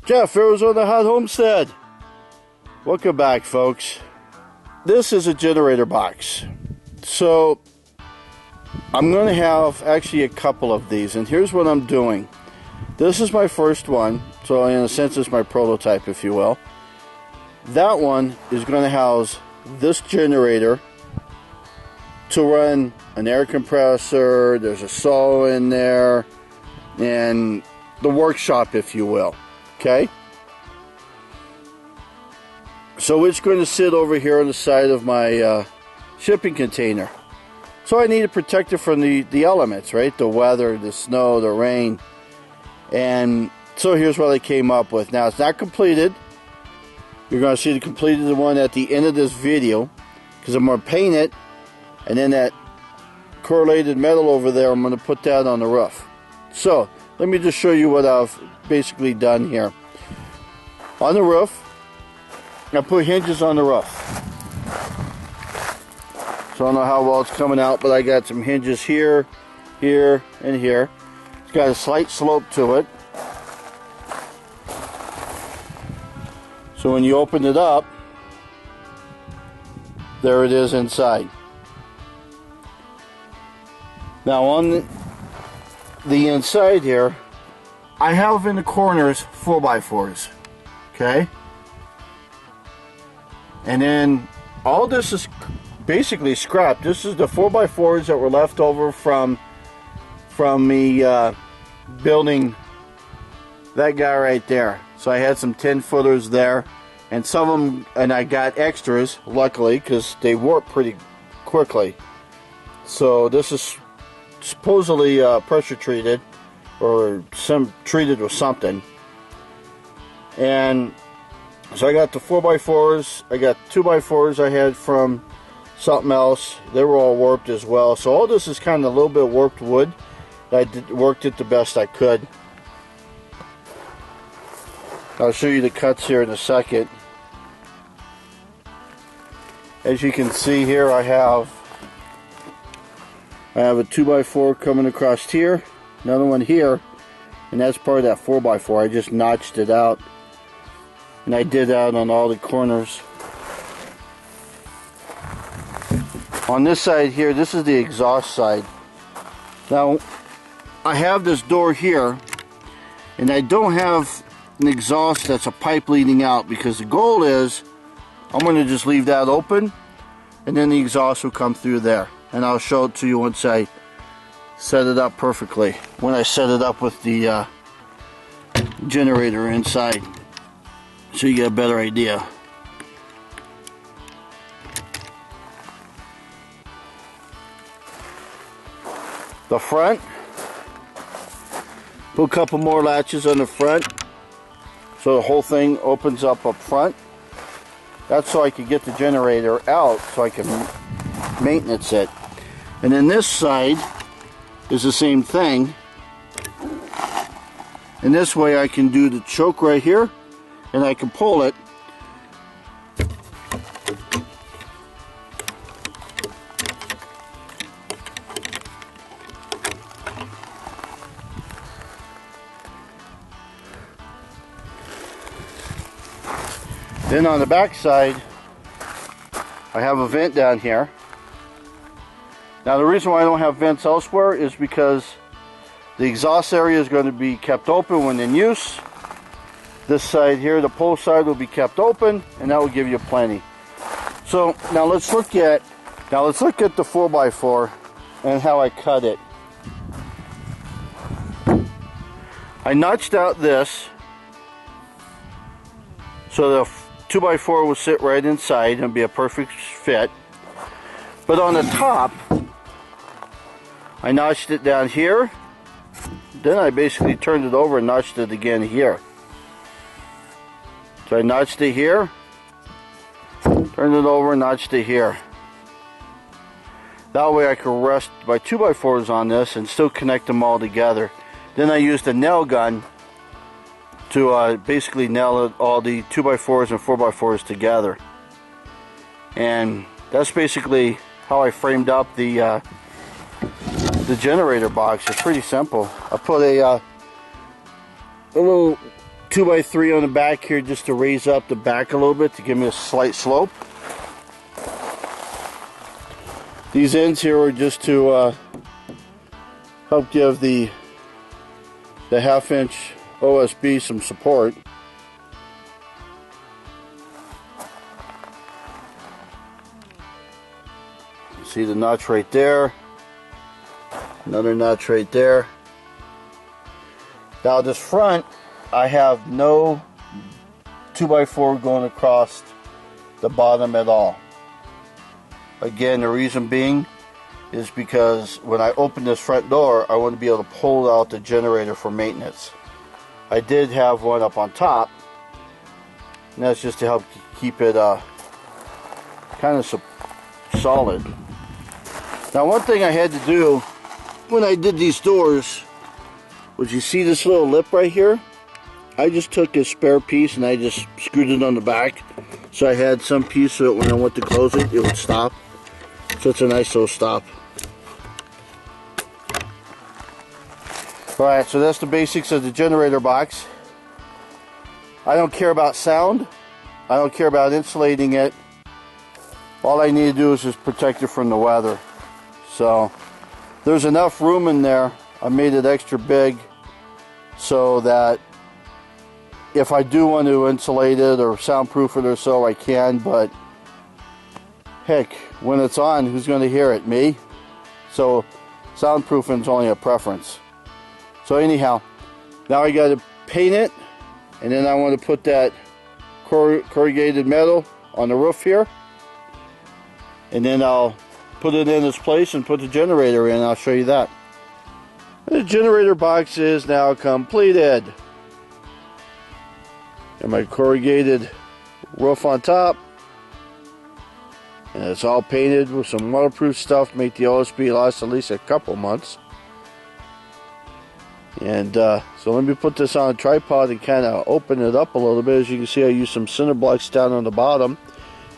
Jeff, Arizona Hot Homestead. Welcome back, folks. This is a generator box. So, I'm going to have actually a couple of these, and here's what I'm doing. This is my first one, so in a sense it's my prototype, if you will. That one is going to house this generator to run an air compressor. There's a saw in there, and the workshop, if you will. Okay, so it's going to sit over here on the side of my shipping container. So I need to protect it from the elements, right? The weather, the snow, the rain. And so here's what I came up with. Now it's not completed. You're going to see the completed one at the end of this video, because I'm going to paint it, and then that correlated metal over there, I'm going to put that on the roof. So let me just show you what I've basically done here. On the roof, I put hinges on the roof. So I don't know how well it's coming out, but I got some hinges here, here, and here. It's got a slight slope to it. So when you open it up, there it is inside. Now on the inside here, I have in the corners 4x4s, okay? And then all this is basically scrap. This is the 4x4s that were left over from me building that guy right there. So I had some 10-footers there, and some of them, and I got extras, luckily, because they warp pretty quickly. So this is supposedly pressure treated, or treated with something. And so I got the 4x4s, I got 2x4s I had from something else. They were all warped as well. So all this is kind of a little bit warped wood. I worked it the best I could. I'll show you the cuts here in a second. As you can see here, I have a 2x4 coming across here, another one here, and that's part of that 4x4. I just notched it out, and I did that on all the corners. On this side here, this is the exhaust side. Now, I have this door here, and I don't have an exhaust that's a pipe leading out, because the goal is I'm going to just leave that open, and then the exhaust will come through there. And I'll show it to you once I set it up perfectly, when I set it up with the generator inside, so you get a better idea. The front, put a couple more latches on the front so the whole thing opens up front. That's so I could get the generator out so I can maintenance it. And then this side is the same thing, and this way I can do the choke right here, and I can pull it. Then on the back side, I have a vent down here. Now the reason why I don't have vents elsewhere is because the exhaust area is going to be kept open when in use. This side here, the pole side, will be kept open, and that will give you plenty. So now let's look at the 4x4 and how I cut it. I notched out this so the 2x4 will sit right inside and be a perfect fit. But on the top, I notched it down here. Then I basically turned it over and notched it again here. So I notched it here, turned it over, and notched it here. That way I could rest my 2x4s on this and still connect them all together. Then I used a nail gun to basically nail all the 2x4s and 4x4s together. And that's basically how I framed up the generator box. It's pretty simple. I put a little 2x3 on the back here just to raise up the back a little bit to give me a slight slope. These ends here are just to help give the 1/2-inch OSB some support. See the notch right there, another notch right there. Now this front, I have no 2x4 going across the bottom at all. Again, the reason being is because when I open this front door, I want to be able to pull out the generator for maintenance. I did have one up on top, and that's just to help keep it kind of solid. Now, one thing I had to do when I did these doors was, you see this little lip right here? I just took a spare piece and I just screwed it on the back, so I had some piece so that when I went to close it, it would stop. So it's a nice little stop. Alright, so that's the basics of the generator box. I don't care about sound. I don't care about insulating it. All I need to do is just protect it from the weather. So there's enough room in there. I made it extra big so that if I do want to insulate it or soundproof it or so, I can, but heck, when it's on, who's going to hear it? Me? So soundproofing is only a preference. So anyhow, now I got to paint it, and then I want to put that corrugated metal on the roof here, and then I'll put it in its place and put the generator in. I'll show you that. The generator box is now completed. And my corrugated roof on top, and it's all painted with some waterproof stuff, make the OSB last at least a couple months. And so let me put this on a tripod and kind of open it up a little bit. As you can see, I used some cinder blocks down on the bottom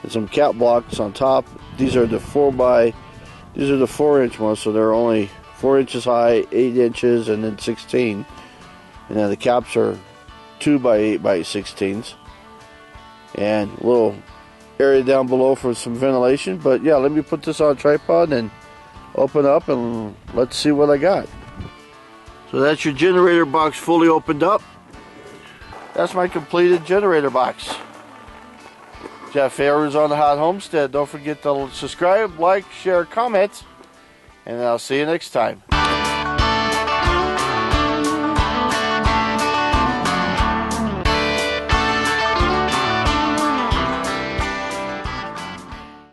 and some cap blocks on top. These are the 4-inch ones, so they're only 4 inches high, 8 inches, and then 16. And then the caps are 2x8 by 16s, and a little area down below for some ventilation. But yeah, let me put this on a tripod and open up, and let's see what I got. So that's your generator box fully opened up. That's my completed generator box. Jeff Ayers on the Hot Homestead. Don't forget to subscribe, like, share, comment, and I'll see you next time.